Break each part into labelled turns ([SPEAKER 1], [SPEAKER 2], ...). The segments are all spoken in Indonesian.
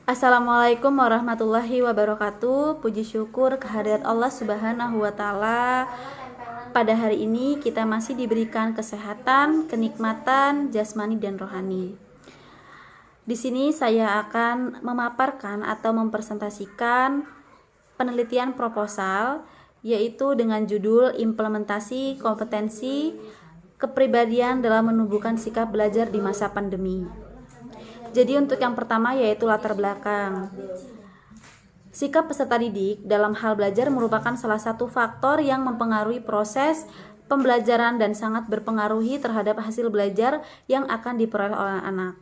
[SPEAKER 1] Assalamualaikum warahmatullahi wabarakatuh. Puji syukur kehadirat Allah Subhanahu wa taala. Pada hari ini kita masih diberikan kesehatan, kenikmatan jasmani dan rohani. Di sini saya akan memaparkan atau mempresentasikan penelitian proposal, yaitu dengan judul Implementasi Kompetensi Kepribadian dalam Menumbuhkan Sikap Belajar di Masa Pandemi. Jadi untuk yang pertama yaitu latar belakang. Sikap peserta didik dalam hal belajar merupakan salah satu faktor yang mempengaruhi proses pembelajaran dan sangat berpengaruhi terhadap hasil belajar yang akan diperoleh oleh anak.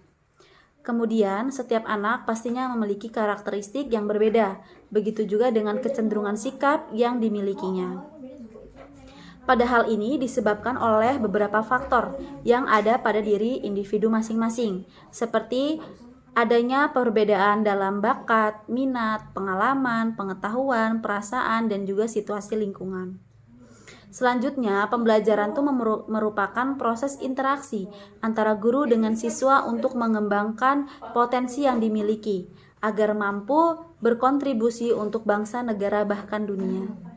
[SPEAKER 1] Kemudian, setiap anak pastinya memiliki karakteristik yang berbeda, begitu juga dengan kecenderungan sikap yang dimilikinya. Pada hal ini disebabkan oleh beberapa faktor yang ada pada diri individu masing-masing, seperti adanya perbedaan dalam bakat, minat, pengalaman, pengetahuan, perasaan, dan juga situasi lingkungan. Selanjutnya, pembelajaran itu merupakan proses interaksi antara guru dengan siswa untuk mengembangkan potensi yang dimiliki, agar mampu berkontribusi untuk bangsa, negara, bahkan dunia.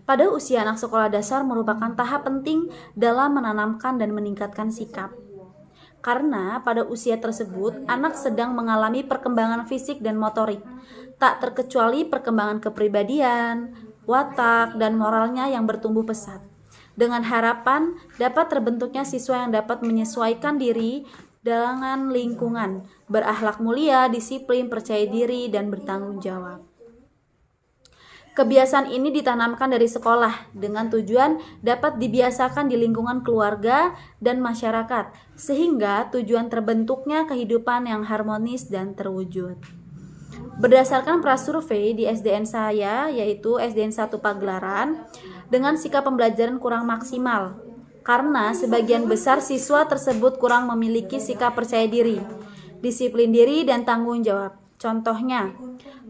[SPEAKER 1] Pada usia anak sekolah dasar merupakan tahap penting dalam menanamkan dan meningkatkan sikap. Karena pada usia tersebut, anak sedang mengalami perkembangan fisik dan motorik, tak terkecuali perkembangan kepribadian, watak, dan moralnya yang bertumbuh pesat. Dengan harapan dapat terbentuknya siswa yang dapat menyesuaikan diri dengan lingkungan, berakhlak mulia, disiplin, percaya diri, dan bertanggung jawab. Kebiasaan ini ditanamkan dari sekolah dengan tujuan dapat dibiasakan di lingkungan keluarga dan masyarakat, sehingga tujuan terbentuknya kehidupan yang harmonis dan terwujud. Berdasarkan prasurvei di SDN saya, yaitu SDN 1 Pagelaran, dengan sikap pembelajaran kurang maksimal, karena sebagian besar siswa tersebut kurang memiliki sikap percaya diri, disiplin diri, dan tanggung jawab. Contohnya,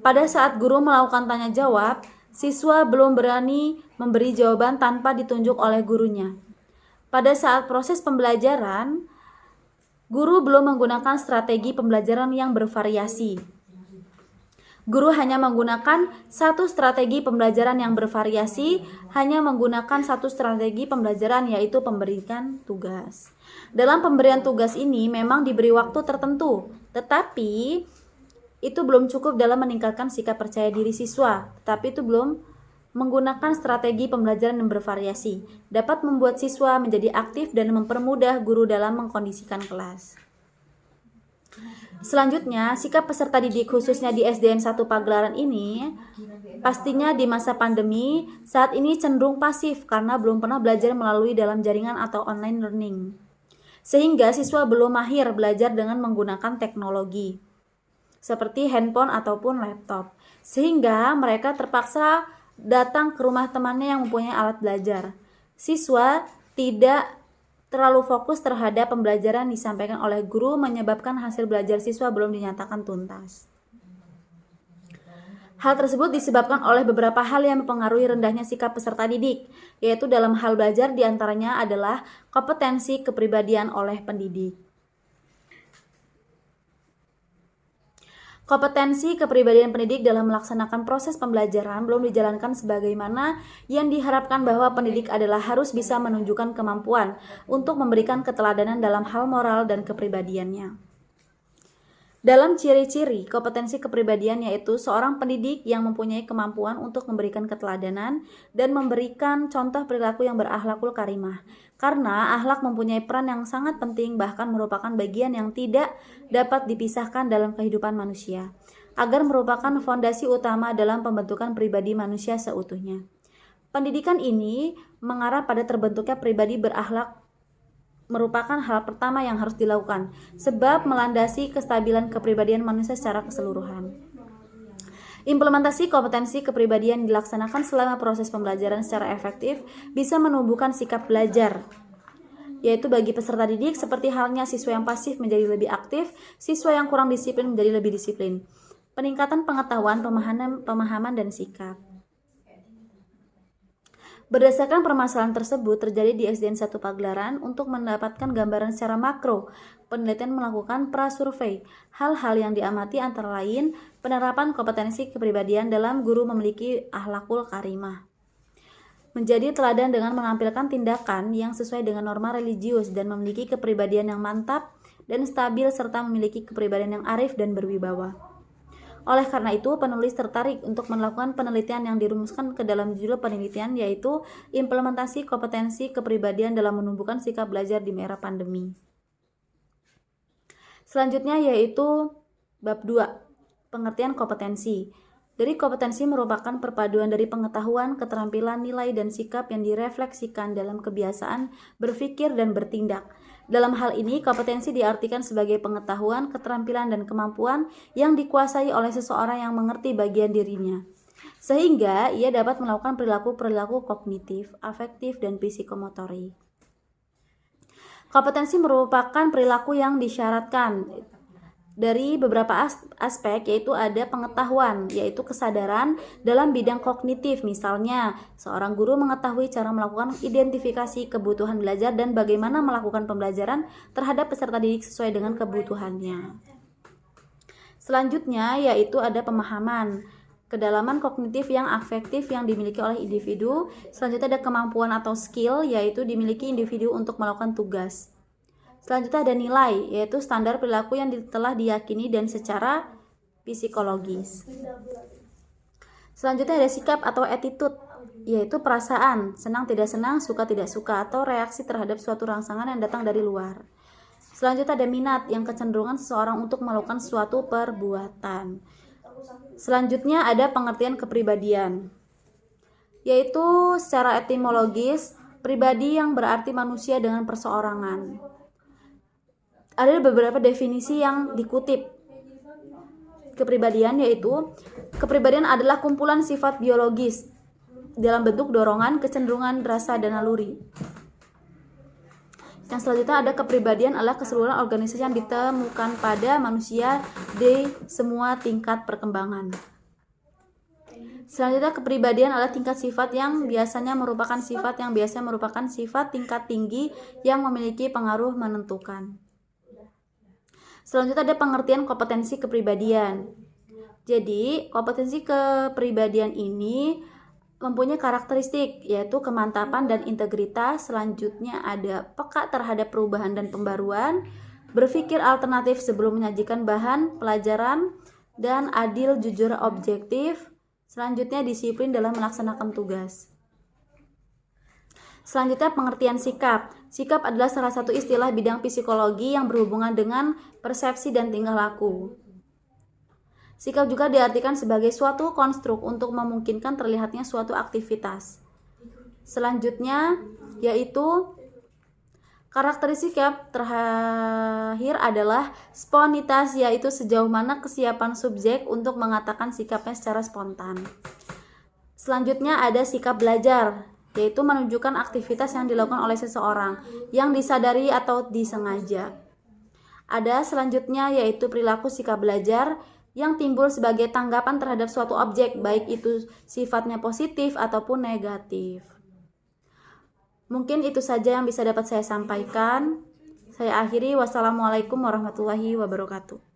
[SPEAKER 1] pada saat guru melakukan tanya jawab, siswa belum berani memberi jawaban tanpa ditunjuk oleh gurunya. Pada saat proses pembelajaran, guru belum menggunakan strategi pembelajaran yang bervariasi. Guru hanya menggunakan satu strategi pembelajaran yang bervariasi, hanya menggunakan satu strategi pembelajaran, yaitu pemberikan tugas. Dalam pemberian tugas ini memang diberi waktu tertentu, tetapi itu belum cukup dalam meningkatkan sikap percaya diri siswa, tapi itu belum menggunakan strategi pembelajaran yang bervariasi, dapat membuat siswa menjadi aktif dan mempermudah guru dalam mengkondisikan kelas. Selanjutnya, sikap peserta didik khususnya di SDN 1 Pagelaran ini pastinya di masa pandemi saat ini cenderung pasif karena belum pernah belajar melalui dalam jaringan atau online learning. Sehingga siswa belum mahir belajar dengan menggunakan teknologi seperti handphone ataupun laptop, sehingga mereka terpaksa datang ke rumah temannya yang mempunyai alat belajar. Siswa tidak terlalu fokus terhadap pembelajaran disampaikan oleh guru, menyebabkan hasil belajar siswa belum dinyatakan tuntas. Hal tersebut disebabkan oleh beberapa hal yang mempengaruhi rendahnya sikap peserta didik, yaitu dalam hal belajar diantaranya adalah kompetensi kepribadian oleh pendidik. Kompetensi kepribadian pendidik dalam melaksanakan proses pembelajaran belum dijalankan sebagaimana yang diharapkan, bahwa pendidik adalah harus bisa menunjukkan kemampuan untuk memberikan keteladanan dalam hal moral dan kepribadiannya. Dalam ciri-ciri kompetensi kepribadian yaitu seorang pendidik yang mempunyai kemampuan untuk memberikan keteladanan dan memberikan contoh perilaku yang berakhlakul karimah. Karena akhlak mempunyai peran yang sangat penting, bahkan merupakan bagian yang tidak dapat dipisahkan dalam kehidupan manusia, agar merupakan fondasi utama dalam pembentukan pribadi manusia seutuhnya. Pendidikan ini mengarah pada terbentuknya pribadi berakhlak merupakan hal pertama yang harus dilakukan, sebab melandasi kestabilan kepribadian manusia secara keseluruhan. Implementasi kompetensi kepribadian dilaksanakan selama proses pembelajaran secara efektif bisa menumbuhkan sikap belajar, yaitu bagi peserta didik seperti halnya siswa yang pasif menjadi lebih aktif, siswa yang kurang disiplin menjadi lebih disiplin. Peningkatan pengetahuan, pemahaman dan sikap. Berdasarkan permasalahan tersebut terjadi di SDN 1 Pagelaran, untuk mendapatkan gambaran secara makro, penelitian melakukan prasurvei. Hal-hal yang diamati antara lain penerapan kompetensi kepribadian dalam guru memiliki akhlakul karimah. Menjadi teladan dengan menampilkan tindakan yang sesuai dengan norma religius dan memiliki kepribadian yang mantap dan stabil serta memiliki kepribadian yang arif dan berwibawa. Oleh karena itu, penulis tertarik untuk melakukan penelitian yang dirumuskan ke dalam judul penelitian, yaitu implementasi kompetensi kepribadian dalam menumbuhkan sikap belajar di era pandemi. Selanjutnya yaitu bab 2, pengertian kompetensi. Dari kompetensi merupakan perpaduan dari pengetahuan, keterampilan, nilai, dan sikap yang direfleksikan dalam kebiasaan berpikir dan bertindak. Dalam hal ini, kompetensi diartikan sebagai pengetahuan, keterampilan, dan kemampuan yang dikuasai oleh seseorang yang mengerti bagian dirinya, sehingga ia dapat melakukan perilaku-perilaku kognitif, afektif, dan psikomotorik. Kompetensi merupakan perilaku yang disyaratkan dari beberapa aspek, yaitu ada pengetahuan, yaitu kesadaran dalam bidang kognitif. Misalnya, seorang guru mengetahui cara melakukan identifikasi kebutuhan belajar dan bagaimana melakukan pembelajaran terhadap peserta didik sesuai dengan kebutuhannya. Selanjutnya, yaitu ada pemahaman, kedalaman kognitif yang afektif yang dimiliki oleh individu. Selanjutnya ada kemampuan atau skill, yaitu dimiliki individu untuk melakukan tugas. Selanjutnya ada nilai, yaitu standar perilaku yang telah diyakini dan secara psikologis. Selanjutnya ada sikap atau attitude, yaitu perasaan, senang tidak senang, suka tidak suka, atau reaksi terhadap suatu rangsangan yang datang dari luar. Selanjutnya ada minat, yang kecenderungan seseorang untuk melakukan suatu perbuatan. Selanjutnya ada pengertian kepribadian, yaitu secara etimologis, pribadi yang berarti manusia dengan perseorangan. Ada beberapa definisi yang dikutip. Kepribadian yaitu, kepribadian adalah kumpulan sifat biologis dalam bentuk dorongan, kecenderungan, rasa, dan naluri. Yang selanjutnya ada kepribadian adalah keseluruhan organisasi yang ditemukan pada manusia di semua tingkat perkembangan. Selanjutnya kepribadian adalah tingkat sifat yang biasanya merupakan sifat tingkat tinggi yang memiliki pengaruh menentukan. Selanjutnya ada pengertian kompetensi kepribadian. Jadi, kompetensi kepribadian ini mempunyai karakteristik, yaitu kemantapan dan integritas. Selanjutnya ada peka terhadap perubahan dan pembaruan, berpikir alternatif sebelum menyajikan bahan pelajaran, dan adil, jujur, objektif. Selanjutnya disiplin dalam melaksanakan tugas. Selanjutnya pengertian sikap. Sikap adalah salah satu istilah bidang psikologi yang berhubungan dengan persepsi dan tingkah laku. Sikap juga diartikan sebagai suatu konstruk untuk memungkinkan terlihatnya suatu aktivitas. Selanjutnya yaitu karakteristik sikap terakhir adalah spontanitas, yaitu sejauh mana kesiapan subjek untuk mengatakan sikapnya secara spontan. Selanjutnya ada sikap belajar, yaitu menunjukkan aktivitas yang dilakukan oleh seseorang yang disadari atau disengaja. Ada selanjutnya yaitu perilaku sikap belajar yang timbul sebagai tanggapan terhadap suatu objek, baik itu sifatnya positif ataupun negatif. Mungkin itu saja yang bisa dapat saya sampaikan. Saya akhiri. Wassalamualaikum warahmatullahi wabarakatuh.